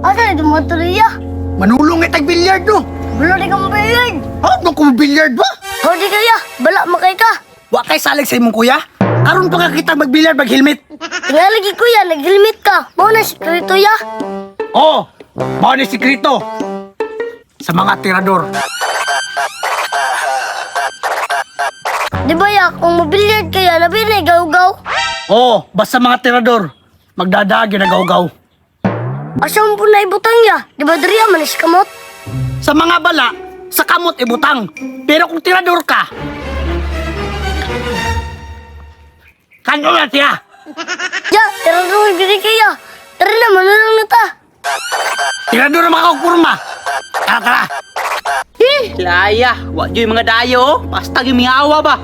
Asa ito mga turiya? Manulong itag bilyard no. Bulo di kang bilid. Ha? Nung bilyard ba? Hodi kaya, bala makay ka. Wa kay salig sa imong kuya? Karon pa ka kita magbilyard mag-helmet. Tingalagi kuya, nag-helmet ka. Mau na sikreto ya. Oo, mao ni sikreto sa mga tirador. Di ba ya, kung mabilyard kaya, labi na gaw-gaw. Oo, basta mga tirador, magdadagi na gaw-gaw. Asam po na ibutang ya. Di ba diriya manis kamot? Sa mga bala, sa kamot ibutang. Pero kung tirador ka, kanyo na siya. Ya, tira doon gini kaya. Tara na, manulong na ta. Tirador ang mga kagpurma. Tara, tara. Laya, wa joy mga dayo, basta gimiawa ba.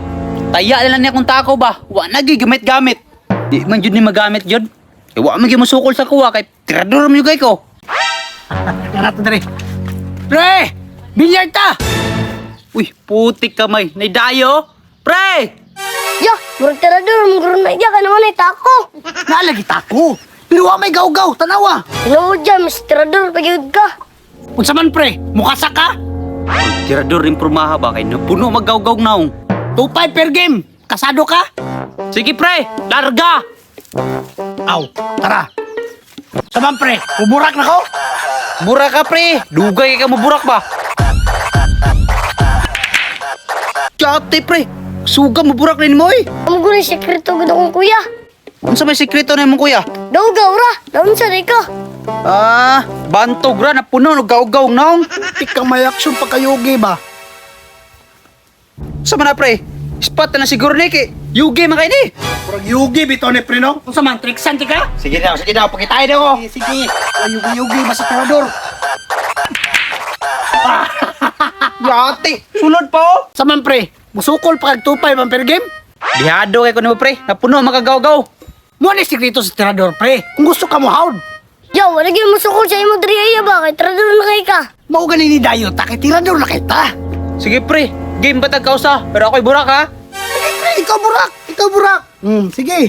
Taya nila niya kung tako ba, wa nagi gamit-gamit. Di man jud ni magamit jud. E wa man gyud musukol sa kuwa kay tirador man jud kay ko. Tara, tara. Pre, bilyard ta. Uy, putik kamay, nay dayo. Pre! Ya, murag tira doon, murag na iya ka naman ay tako. Nalagi tako. Pero wa may gaw-gaw, tanawa. Tinuod dyan, mas tira doon, pagyud ka. Unsa man pre, mukasa ka? Tirador rin prumaha ba kay napuno maggaw-gaw naong. 2-5 per game. Kasado ka? Sige pre, larga! Aw, tara. Saman pre, buburak na ko? Burak ka pre, dugay ka mo burak ba? Chate pre, suga mo burak rin mo eh. Amo ko na sikreto gud akong kuya. Unsa may sikreto na imong kuya? Gaw-gaw ra, daon sa ka. Ah, bantog ra na puno no gaw-gaw naong. Ikang may aksyon pagkayogi ba? Sa mana pre? Spot na siguro ni kay Yugi man kay ni. Purag yugi bito ni pre no? Unsa man, triksan ti ka? Sige daw, pakitay daw ko. Sige, yugi-yugi ba sa tirador? Yati, sulod pa oh. Saman pre, musukol pa kag 2-5 ang per game? Bihado kay ko nimo pre, napuno magagaw-gaw. Mo ni sikreto sa tirador pre. Kung gusto ka mo haud, Ya, wala gyud musukol sa imo diriya ba kay tira doon na kay ka. mao gani ni dayo ta kay tirador na kita. Sige pre, game batag kausa, pero ako'y burak ha. Sige pre, ikaw burak, ikaw burak. Sige.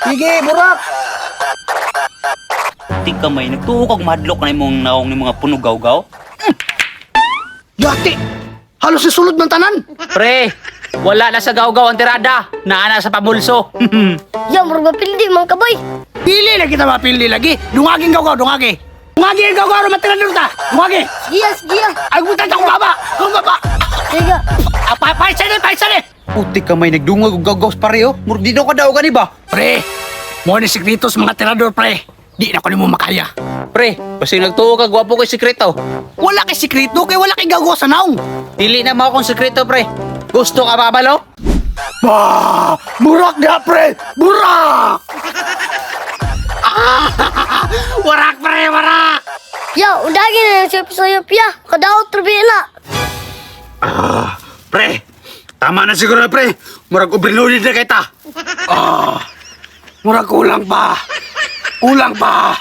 Sige, burak. Tik ka may nagtuo kag madlok na imong naong ni mga puno gaw-gaw. Yati, halos isulod ng tanan. Pre, wala na sa gaw-gaw ang tirada, naana sa pamulso. Ya, murag mapildi man kabay. Pili na kita mapili lagi. Dungaging gaw-gaw, dungagi. Dungagi ang gaw-gaw, matirador ta. Dungagi. Sige ya. Ay, buta akong baba. Akong baba. Sige. Paisa ni. Putik ka may nagdungag og gaw-gaw sa pareho. Murag di daw ka daw gani ba? Pre, mo ni sikreto sa mga tirador, pre. Di na ko ni mo makaya. Pre, basta nagtuo ka gwapo kay sekreto. Wala kay sikreto, kay wala kay gaw-gaw sa naong. Dili na mo akong sekreto pre. Gusto ka babalo? Bah! Burak na, pre! Burak! Warak, pre! Warak! Ya, undagi na yung sayop ya. Kadaot trabila. Pre! Tama na siguro, pre! Murag overloaded na kita! Murag kulang pa! Kulang pa!